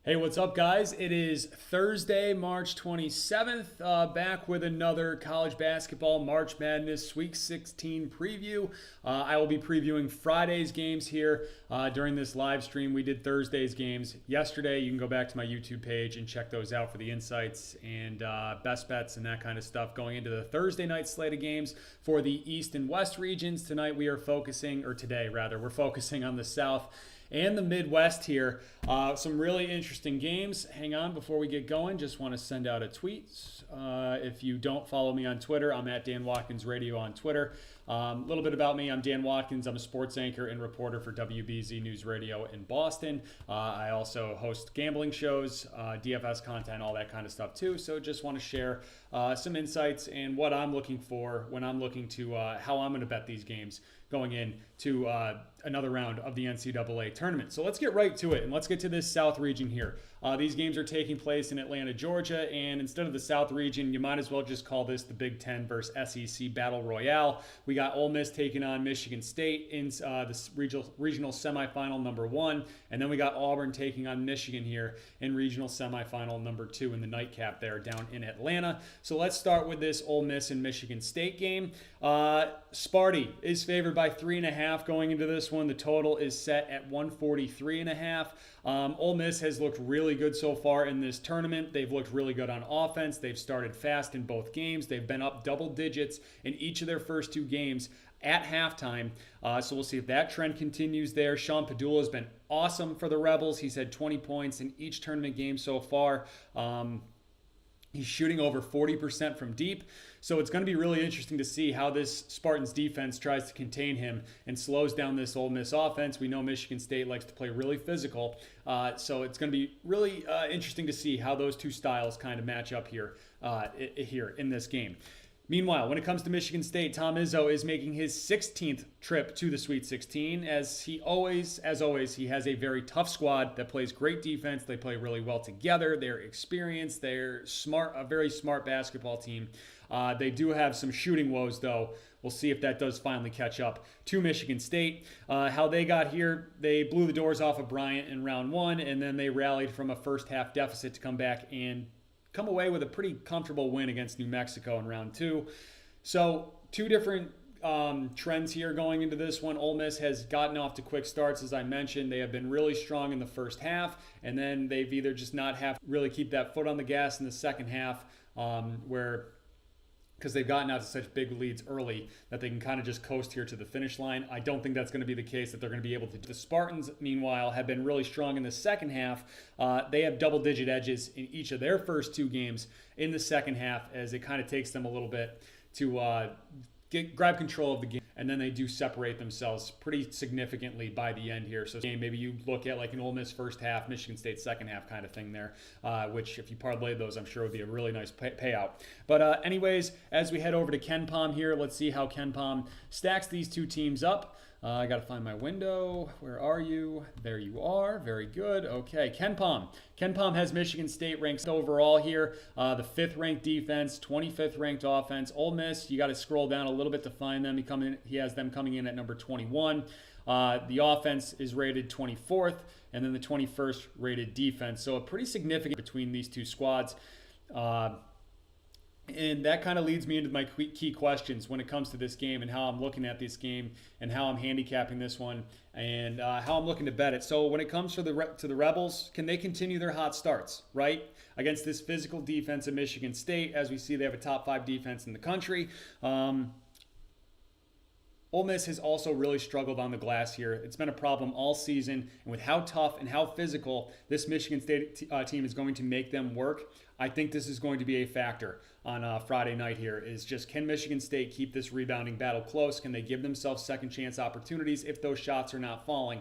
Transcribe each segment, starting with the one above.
Hey, what's up, guys? It is Thursday, March 27th, back with another college basketball March Madness Week 16 preview. I will be previewing Friday's games here during this live stream. We did Thursday's games yesterday. You can go back to my YouTube page and check those out for the insights and best bets and that kind of stuff going into the Thursday night slate of games for the East and West regions. Tonight we are focusing, or today rather, we're focusing on the South and the Midwest here. Some really interesting games. Hang on before we get going. Just want to send out a tweet. If you don't follow me on Twitter, I'm at Dan Watkins Radio on Twitter. A little bit about me. I'm Dan Watkins. I'm a sports anchor and reporter for WBZ News Radio in Boston. I also host gambling shows, DFS content, all that kind of stuff too. So just want to share some insights and what I'm looking for when I'm looking to how I'm going to bet these games going into another round of the NCAA tournament. So let's get right to it, and let's get to this South region here. These games are taking place in Atlanta, Georgia, and instead of the South region, you might as well just call this the Big Ten versus SEC Battle Royale. We got Ole Miss taking on Michigan State in the regional semifinal number 1, and then we got Auburn taking on Michigan here in regional semifinal number 2 in the nightcap there down in Atlanta. So let's start with this Ole Miss and Michigan State game. Sparty is favored by 3.5 going into this one. The total is set at 143.5. Ole Miss has looked really good so far in this tournament. They've looked really good on offense. They've started fast in both games. They've been up double digits in each of their first 2 games at halftime. So we'll see if that trend continues there. Sean Padula has been awesome for the Rebels. He's had 20 points in each tournament game so far. He's shooting over 40% from deep. So it's going to be really interesting to see how this Spartans defense tries to contain him and slows down this Ole Miss offense. We know Michigan State likes to play really physical. So it's going to be really interesting to see how those two styles kind of match up here in this game. Meanwhile, when it comes to Michigan State, Tom Izzo is making his 16th trip to the Sweet 16. As always, he has a very tough squad that plays great defense. They play really well together. They're experienced. They're smart, a very smart basketball team. They do have some shooting woes, though. We'll see if that does finally catch up to Michigan State. How they got here, they blew the doors off of Bryant in round 1, and then they rallied from a first half deficit to come back and come away with a pretty comfortable win against New Mexico in round 2. So 2 different trends here going into this one. Ole Miss has gotten off to quick starts, as I mentioned. They have been really strong in the first half, and then they've either just not have really keep that foot on the gas in the second half, because they've gotten out to such big leads early that they can kind of just coast here to the finish line. I don't think that's going to be the case, that they're going to be able to. The Spartans, meanwhile, have been really strong in the second half. They have double-digit edges in each of their first 2 games in the second half, as it kind of takes them a little bit to grab control of the game, and then they do separate themselves pretty significantly by the end here. So maybe you look at like an Ole Miss first half, Michigan State second half kind of thing there, which if you parlay those, I'm sure would be a really nice payout. But anyways, as we head over to KenPom here, let's see how KenPom stacks these 2 teams up. I got to find my window. Where are you? There you are. Very good. Okay, KenPom. KenPom has Michigan State ranked overall here. The 5th ranked defense, 25th ranked offense. Ole Miss, you got to scroll down a little bit to find them. He has them coming in at number 21. The offense is rated 24th, and then the 21st rated defense. So a pretty significant between these 2 squads. And that kind of leads me into my key questions when it comes to this game and how I'm looking at this game and how I'm handicapping this one and how I'm looking to bet it. So when it comes to the Rebels, can they continue their hot starts, right? Against this physical defense of Michigan State. As we see, they have a top 5 defense in the country. Ole Miss has also really struggled on the glass here. It's been a problem all season, and with how tough and how physical this Michigan State team is going to make them work, I think this is going to be a factor on Friday night here. Is just, can Michigan State keep this rebounding battle close? Can they give themselves second chance opportunities if those shots are not falling,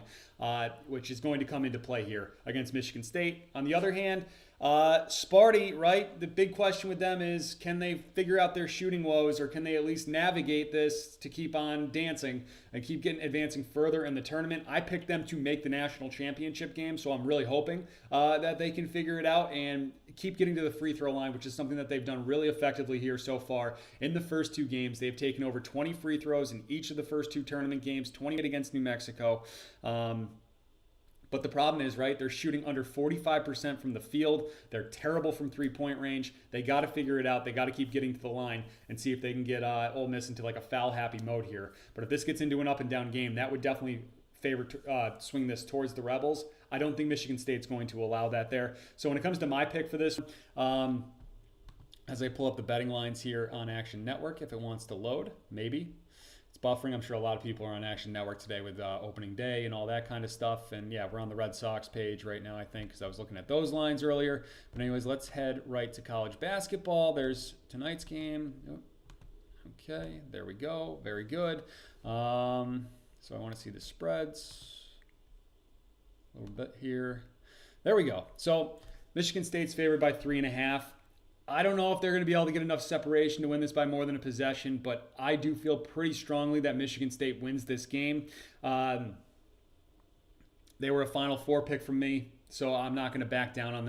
which is going to come into play here against Michigan State. On the other hand, Sparty, right? The big question with them is, can they figure out their shooting woes, or can they at least navigate this to keep on dancing and keep advancing further in the tournament? I picked them to make the national championship game, so I'm really hoping that they can figure it out and keep getting to the free throw line, which is something that they've done really effectively here so far in the first 2 games. They've taken over 20 free throws in each of the first 2 tournament games, 28 against New Mexico. But the problem is, right, they're shooting under 45% from the field. They're terrible from three-point range. They got to figure it out. They got to keep getting to the line and see if they can get Ole Miss into like a foul-happy mode here. But if this gets into an up-and-down game, that would definitely swing this towards the Rebels. I don't think Michigan State's going to allow that there. So when it comes to my pick for this, as I pull up the betting lines here on Action Network, if it wants to load, maybe. It's buffering. I'm sure a lot of people are on Action Network today with opening day and all that kind of stuff. And yeah, we're on the Red Sox page right now, I think, because I was looking at those lines earlier. But anyways, let's head right to college basketball. There's tonight's game. Okay, there we go. Very good. So I want to see the spreads a little bit here. There we go. So Michigan State's favored by 3.5. I don't know if they're going to be able to get enough separation to win this by more than a possession, but I do feel pretty strongly that Michigan State wins this game. They were a Final Four pick from me, so I'm not going to back down on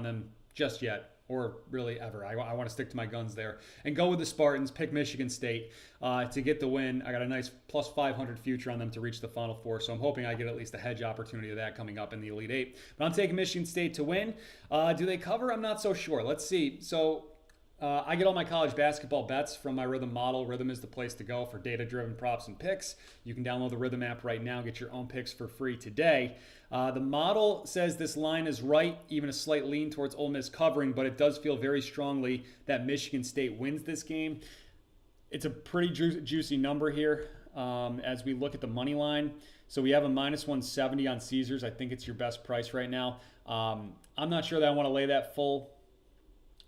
them just yet, or really ever. I want to stick to my guns there and go with the Spartans, pick Michigan State to get the win. I got a nice plus 500 future on them to reach the Final Four, so I'm hoping I get at least a hedge opportunity of that coming up in the Elite Eight. But I'm taking Michigan State to win. Do they cover? I'm not so sure. Let's see. So I get all my college basketball bets from my Rhythm model. Rhythm is the place to go for data-driven props and picks. You can download the Rhythm app right now, get your own picks for free today. The model says this line is right, even a slight lean towards Ole Miss covering, but it does feel very strongly that Michigan State wins this game. It's a pretty juicy number here as we look at the money line. So we have a minus 170 on Caesars. I think it's your best price right now. I'm not sure that I want to lay that full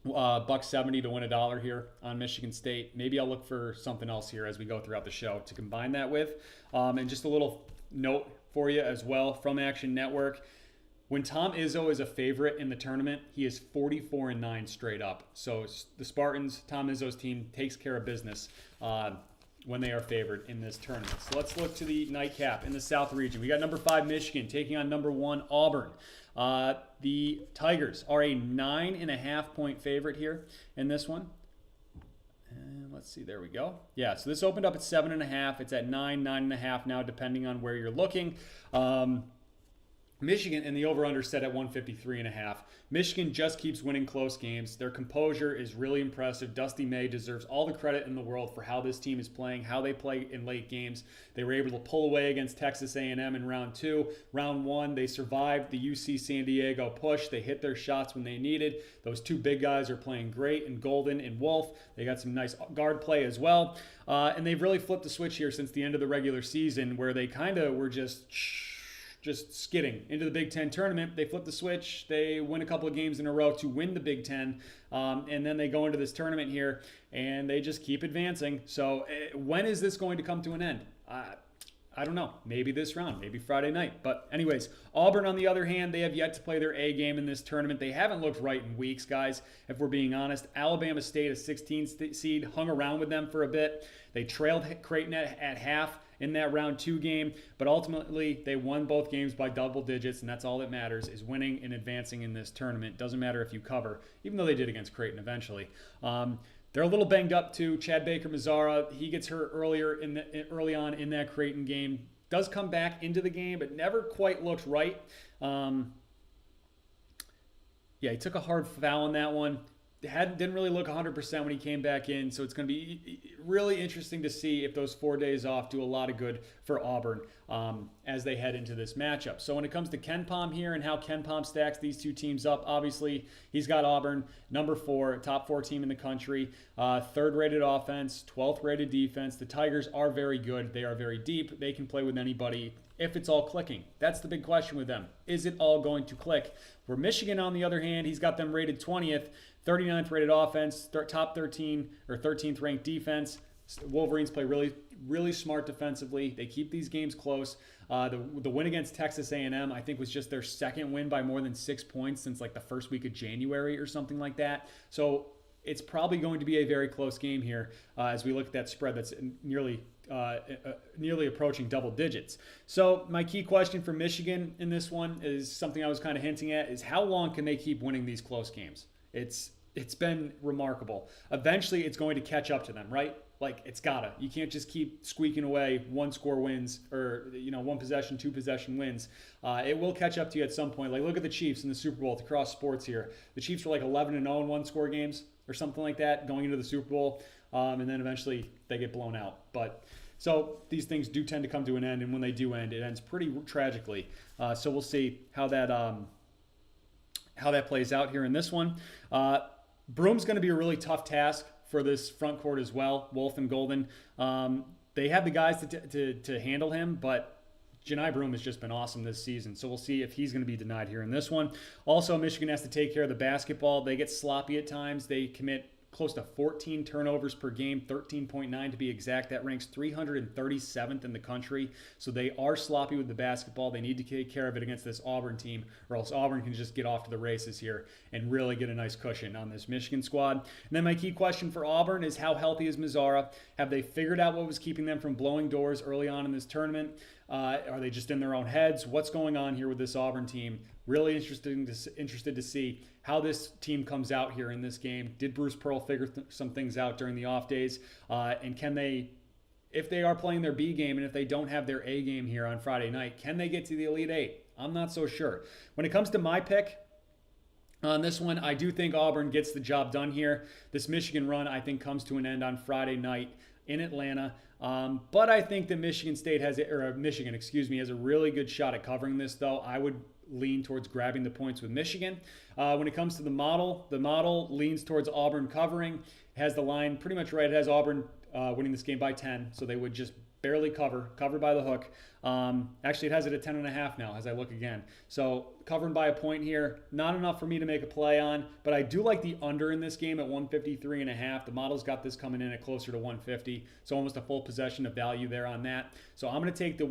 $1.70 to win $1 here on Michigan State. Maybe I'll look for something else here as we go throughout the show to combine that with. And just a little note for you as well from Action Network. When Tom Izzo is a favorite in the tournament, he is 44-9 straight up. So the Spartans, Tom Izzo's team, takes care of business when they are favored in this tournament. So let's look to the nightcap in the South region. We got number 5 Michigan taking on number 1 Auburn. The Tigers are a 9.5 point favorite here in this one. And let's see, there we go. Yeah, so this opened up at 7.5. It's at 9.5 now, depending on where you're looking. Michigan and the over-under set at 153.5. Michigan just keeps winning close games. Their composure is really impressive. Dusty May deserves all the credit in the world for how this team is playing, how they play in late games. They were able to pull away against Texas A&M in round 2. Round 1, they survived the UC San Diego push. They hit their shots when they needed. Those two big guys are playing great in Golden and Wolf. They got some nice guard play as well. And they've really flipped the switch here since the end of the regular season, where they kind of were just skidding into the Big Ten tournament. They flip the switch. They win a couple of games in a row to win the Big Ten. And then they go into this tournament here, and they just keep advancing. So when is this going to come to an end? I don't know. Maybe this round, maybe Friday night. But anyways, Auburn, on the other hand, they have yet to play their A game in this tournament. They haven't looked right in weeks, guys, if we're being honest. Alabama State, a 16 seed, hung around with them for a bit. They trailed Creighton at half in that round 2 game, but ultimately they won both games by double digits, and that's all that matters, is winning and advancing in this tournament. Doesn't matter if you cover, even though they did against Creighton eventually. They're a little banged up too. Chad Baker-Mazara, he gets hurt early on in that Creighton game. Does come back into the game, but never quite looked right. Yeah, he took a hard foul on that one. Didn't really look 100% when he came back in, so it's going to be really interesting to see if those 4 days off do a lot of good for Auburn as they head into this matchup. So when it comes to KenPom here and how KenPom stacks these two teams up, obviously he's got Auburn, number 4, top 4 team in the country, 3rd rated offense, 12th rated defense. The Tigers are very good. They are very deep. They can play with anybody if it's all clicking. That's the big question with them. Is it all going to click? Where Michigan, on the other hand, he's got them rated 20th, 39th rated offense, top 13 or 13th ranked defense. Wolverines play really, really smart defensively. They keep these games close. The win against Texas A&M, I think, was just their second win by more than 6 points since like the first week of January or something like that. So it's probably going to be a very close game here as we look at that spread that's nearly approaching double digits. So my key question for Michigan in this one is something I was kind of hinting at, is how long can they keep winning these close games? It's been remarkable. Eventually, it's going to catch up to them, right? Like, it's gotta. You can't just keep squeaking away one-score wins or, one possession, two-possession wins. It will catch up to you at some point. Like, look at the Chiefs in the Super Bowl to cross sports here. The Chiefs were like 11-0 in one-score games or something like that going into the Super Bowl, and then eventually they get blown out. But so these things do tend to come to an end, and when they do end, it ends pretty tragically. So we'll see how that plays out here in this one. Broom's going to be a really tough task for this front court as well, Wolf and Golden. They have the guys to handle him, but Johni Broome has just been awesome this season. So we'll see if he's going to be denied here in this one. Also, Michigan has to take care of the basketball. They get sloppy at times. They commit close to 14 turnovers per game, 13.9 to be exact. That ranks 337th in the country. So they are sloppy with the basketball. They need to take care of it against this Auburn team, or else Auburn can just get off to the races here and really get a nice cushion on this Michigan squad. And then my key question for Auburn is, how healthy is Mazzara? Have they figured out what was keeping them from blowing doors early on in this tournament? Are they just in their own heads? What's going on here with this Auburn team? Really interested to see how this team comes out here in this game. Did Bruce Pearl figure some things out during the off days? And can they, if they are playing their B game and if they don't have their A game here on Friday night, can they get to the Elite Eight? I'm not so sure. When it comes to my pick on this one, I do think Auburn gets the job done here. This Michigan run, I think, comes to an end on Friday night in Atlanta. But I think that Michigan, has a really good shot at covering this, though. I would lean towards grabbing the points with Michigan. When it comes to the model leans towards Auburn covering. It has the line pretty much right. It has Auburn winning this game by 10, so they would just barely cover by the hook. Actually, it has it at 10.5 now as I look again. So covering by a point here, not enough for me to make a play on, but I do like the under in this game at 153.5. The model's got this coming in at closer to 150, so almost a full possession of value there on that. So I'm going to take the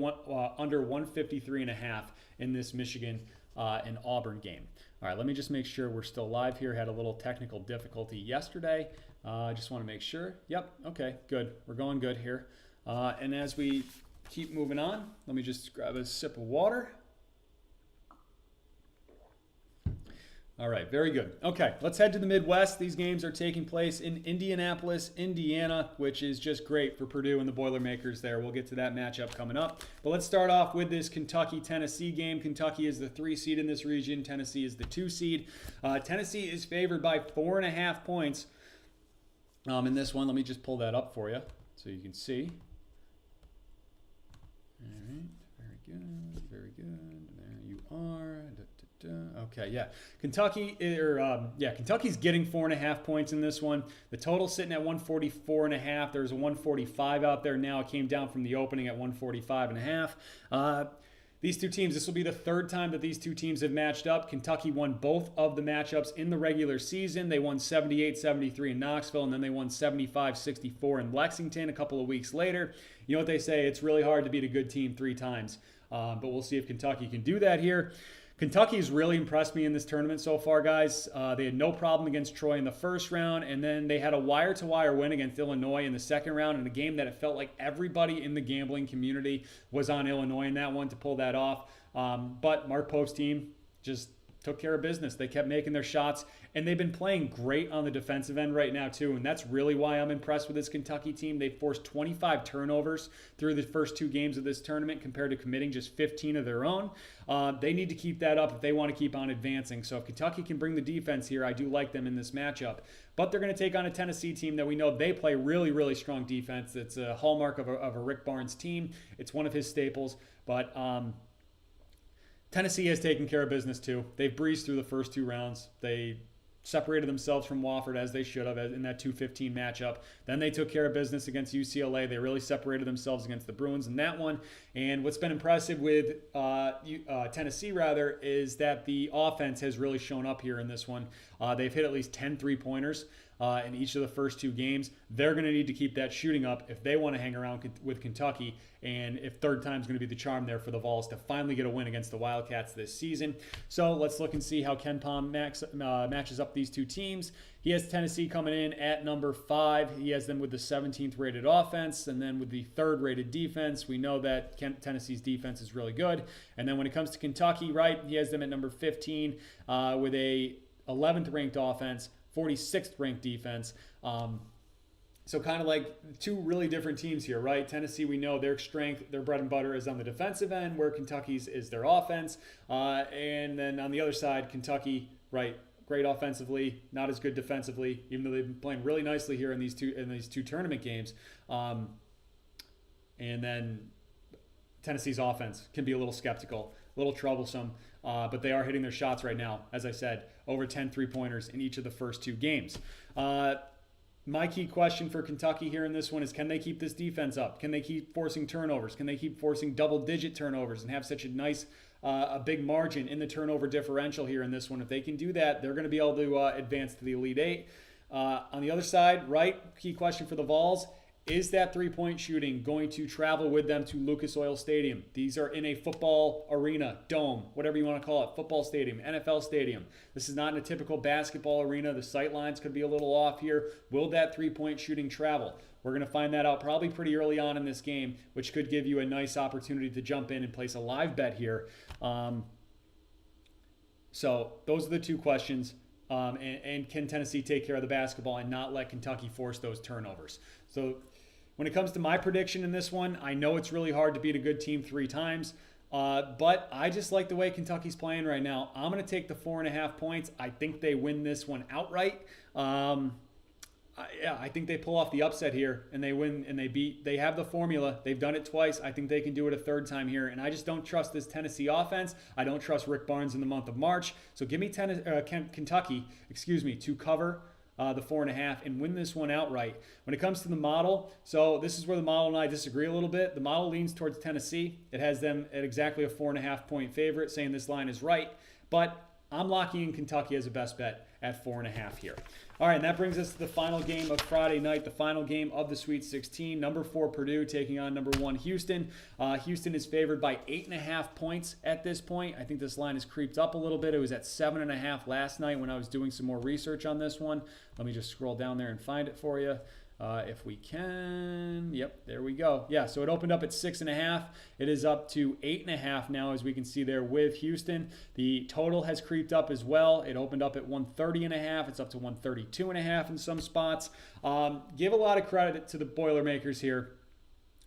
under 153.5 in this Michigan and Auburn game. All right, let me just make sure we're still live here. Had a little technical difficulty yesterday. I just want to make sure. Yep, okay, good. We're going good here. And as we keep moving on, let me just grab a sip of water. All right, very good. Okay, let's head to the Midwest. These games are taking place in Indianapolis, Indiana, which is just great for Purdue and the Boilermakers there. We'll get to that matchup coming up. But let's start off with this Kentucky-Tennessee game. Kentucky is the 3 seed in this region. Tennessee is the 2 seed. Tennessee is favored by 4.5 points in this one. Let me just pull that up for you so you can see. All right, very good, very good. There you are. Okay, yeah. Kentucky's getting 4.5 points in this one. The total sitting at 144.5. There's a 145 out there now. It came down from the opening at 145.5. These two teams, this will be the third time that these two teams have matched up. Kentucky won both of the matchups in the regular season. They won 78-73 in Knoxville, and then they won 75-64 in Lexington a couple of weeks later. You know what they say, it's really hard to beat a good team 3 times. But we'll see if Kentucky can do that here. Kentucky's really impressed me in this tournament so far, guys. They had no problem against Troy in the first round, and then they had a wire-to-wire win against Illinois in the second round in a game that it felt like everybody in the gambling community was on Illinois in that one to pull that off. But Mark Pope's team just took care of business. They kept making their shots, and they've been playing great on the defensive end right now, too, and that's really why I'm impressed with this Kentucky team. They forced 25 turnovers through the first 2 games of this tournament compared to committing just 15 of their own. They need to keep that up if they want to keep on advancing. So if Kentucky can bring the defense here, I do like them in this matchup. But they're going to take on a Tennessee team that we know they play really, really strong defense. It's a hallmark of a Rick Barnes team. It's one of his staples. But Tennessee has taken care of business too. They've breezed through the first 2 rounds. They separated themselves from Wofford as they should have in that 2-15 matchup. Then they took care of business against UCLA. They really separated themselves against the Bruins in that one. And what's been impressive with Tennessee, is that the offense has really shown up here in this one. They've hit at least 10 3-pointers in each of the first 2 games. They're going to need to keep that shooting up if they want to hang around with Kentucky, and if third time's going to be the charm there for the Vols to finally get a win against the Wildcats this season. So let's look and see how Ken Pom matches up these 2 teams. He has Tennessee coming in at number 5. He has them with the 17th rated offense, and then with the 3rd rated defense. We know that Tennessee's defense is really good. And then when it comes to Kentucky, he has them at number 15 with a 11th ranked offense, 46th ranked defense. So kind of like two really different teams here, right? Tennessee, we know their strength, their bread and butter is on the defensive end, where Kentucky's is their offense. And then on the other side, Kentucky, right? Great offensively, not as good defensively, even though they've been playing really nicely here in these two tournament games. And then Tennessee's offense can be a little skeptical, a little troublesome, but they are hitting their shots right now. As I said, over 10 3-pointers in each of the first two games. My key question for Kentucky here in this one is, can they keep this defense up? Can they keep forcing turnovers? Can they keep forcing double-digit turnovers and have such a nice, a big margin in the turnover differential here in this one? If they can do that, they're going to be able to advance to the Elite Eight. On the other side, right, key question for the Vols, is that three-point shooting going to travel with them to Lucas Oil Stadium? These are in a football arena, dome, whatever you want to call it, football stadium, NFL stadium. This is not in a typical basketball arena. The sight lines could be a little off here. Will that three-point shooting travel? We're going to find that out probably pretty early on in this game, which could give you a nice opportunity to jump in and place a live bet here. So those are the two questions. And can Tennessee take care of the basketball and not let Kentucky force those turnovers? So when it comes to my prediction in this one, I know it's really hard to beat a good team 3 times, but I just like the way Kentucky's playing right now. I'm going to take the 4.5 points. I think they win this one outright. I think they pull off the upset here and they win and they beat. They have the formula. They've done it twice. I think they can do it a third time here. And I just don't trust this Tennessee offense. I don't trust Rick Barnes in the month of March. So give me Kentucky, to cover the 4.5 and win this one outright. When it comes to the model, so this is where the model and I disagree a little bit. The model leans towards Tennessee. It has them at exactly a 4.5 point favorite, saying this line is right. But I'm locking in Kentucky as a best bet at 4.5 here. All right, and that brings us to the final game of Friday night, the final game of the Sweet 16. Number 4 Purdue taking on number 1 Houston. Houston is favored by 8.5 points at this point. I think this line has creeped up a little bit. It was at 7.5 last night when I was doing some more research on this one. Let me just scroll down there and find it for you. If we can. Yep, there we go. Yeah, so it opened up at 6.5. It is up to 8.5 now, as we can see there with Houston. The total has creeped up as well. It opened up at 130.5. It's up to 132.5 in some spots. Give a lot of credit to the Boilermakers here.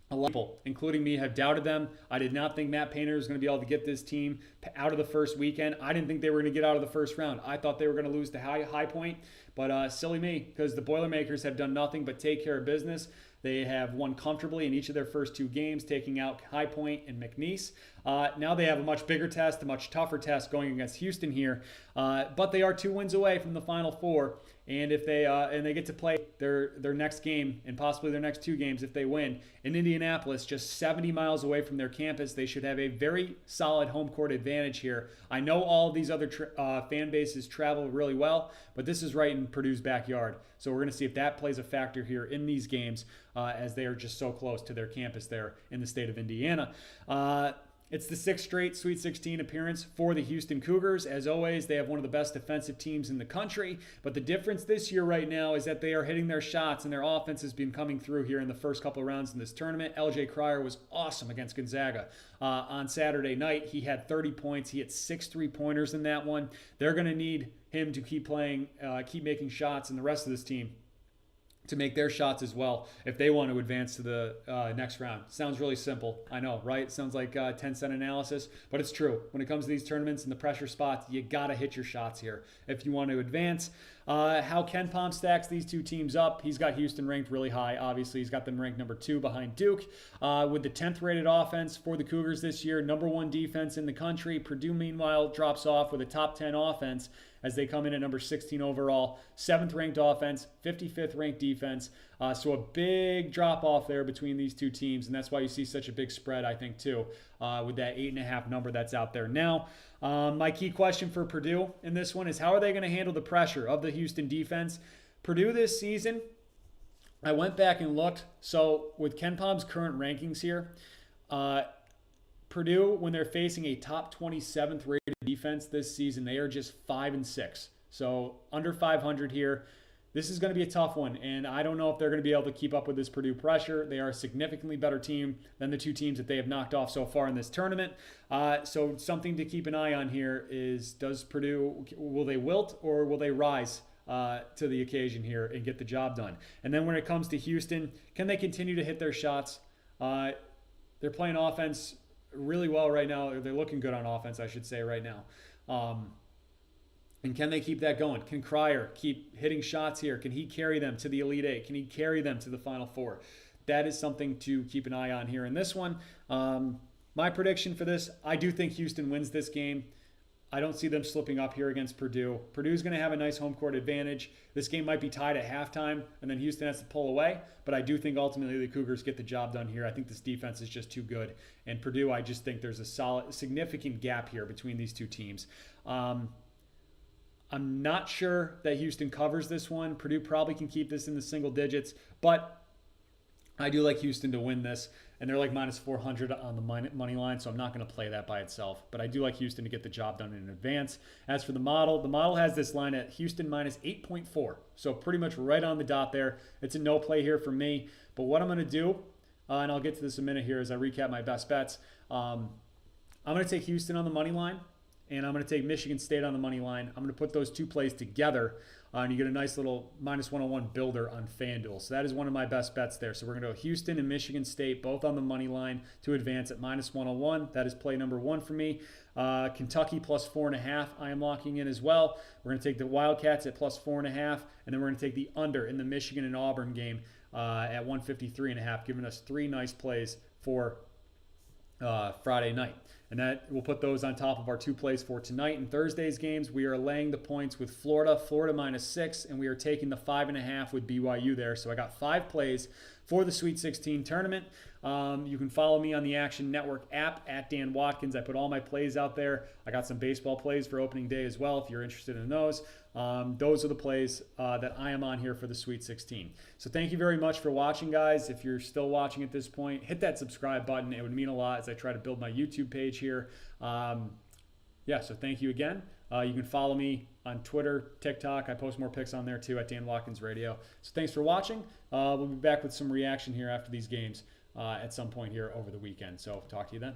A lot of people, including me, have doubted them. I did not think Matt Painter was going to be able to get this team out of the first weekend. I didn't think they were going to get out of the first round. I thought they were going to lose to High Point, but silly me, because the Boilermakers have done nothing but take care of business. They have won comfortably in each of their first 2 games, taking out High Point and McNeese. Now they have a much bigger test, a much tougher test going against Houston here, but they are 2 wins away from the Final Four. And if they get to play their next game and possibly their next 2 games if they win in Indianapolis, just 70 miles away from their campus, they should have a very solid home court advantage here. I know all of these other fan bases travel really well, but this is right in Purdue's backyard. So we're going to see if that plays a factor here in these games, as they are just so close to their campus there in the state of Indiana. It's the 6th straight Sweet 16 appearance for the Houston Cougars. As always, they have one of the best defensive teams in the country. But the difference this year right now is that they are hitting their shots and their offense has been coming through here in the first couple of rounds in this tournament. LJ Cryer was awesome against Gonzaga on Saturday night. He had 30 points. He had 6 3-pointers in that one. They're going to need him to keep playing, keep making shots, and the rest of this team to make their shots as well if they want to advance to the next round. Sounds really simple. I know, right? It sounds like 10-cent analysis, but it's true. When it comes to these tournaments and the pressure spots, you got to hit your shots here if you want to advance. How KenPom stacks these two teams up, he's got Houston ranked really high. Obviously, he's got them ranked number 2 behind Duke. With the 10th rated offense for the Cougars this year, number 1 defense in the country. Purdue, meanwhile, drops off with a top 10 offense as they come in at number 16 overall. 7th ranked offense, 55th ranked defense. So a big drop off there between these two teams, and that's why you see such a big spread, I think, too, with that 8.5 number that's out there now. My key question for Purdue in this one is, how are they going to handle the pressure of the Houston defense? Purdue this season, I went back and looked. So with KenPom's current rankings here, Purdue, when they're facing a top 27th rated defense this season, they are just 5-6. So under 500 here. This is going to be a tough one, and I don't know if they're going to be able to keep up with this Purdue pressure. They are a significantly better team than the 2 teams that they have knocked off so far in this tournament. So something to keep an eye on here is, does Purdue, will they wilt or will they rise to the occasion here and get the job done. And then when it comes to Houston, can they continue to hit their shots? They're playing offense really well right now. They're looking good on offense, I should say, right now. And can they keep that going? Can Cryer keep hitting shots here? Can he carry them to the Elite Eight? Can he carry them to the Final Four? That is something to keep an eye on here in this one. My prediction for this, I do think Houston wins this game. I don't see them slipping up here against Purdue. Purdue's going to have a nice home court advantage. This game might be tied at halftime, and then Houston has to pull away. But I do think ultimately the Cougars get the job done here. I think this defense is just too good. And Purdue, I just think there's a significant gap here between these two teams. I'm not sure that Houston covers this one. Purdue probably can keep this in the single digits, but I do like Houston to win this, and they're like minus 400 on the money line, so I'm not going to play that by itself. But I do like Houston to get the job done in advance. As for the model has this line at Houston minus 8.4, so pretty much right on the dot there. It's a no play here for me. But what I'm going to do, and I'll get to this in a minute here as I recap my best bets, I'm going to take Houston on the money line, and I'm going to take Michigan State on the money line. I'm going to put those two plays together, and you get a nice little minus 101 builder on FanDuel. So that is one of my best bets there. So we're going to go Houston and Michigan State, both on the money line to advance at minus 101. That is play number one for me. Kentucky plus 4.5, I am locking in as well. We're going to take the Wildcats at plus 4.5, and then we're going to take the under in the Michigan and Auburn game at 153.5, giving us three nice plays for Friday night. And that we'll put those on top of our two plays for tonight and Thursday's games. We are laying the points with Florida minus 6, and we are taking the 5.5 with BYU there. So I got 5 plays for the Sweet 16 tournament. You can follow me on the Action Network app at Dan Watkins. I put all my plays out there. I got some baseball plays for opening day as well if you're interested in those. Those are the plays that I am on here for the Sweet 16. So thank you very much for watching, guys. If you're still watching at this point, hit that subscribe button. It would mean a lot as I try to build my YouTube page here. So thank you again. You can follow me on Twitter, TikTok. I post more pics on there too at Dan Watkins Radio. So thanks for watching. We'll be back with some reaction here after these games at some point here over the weekend. So talk to you then.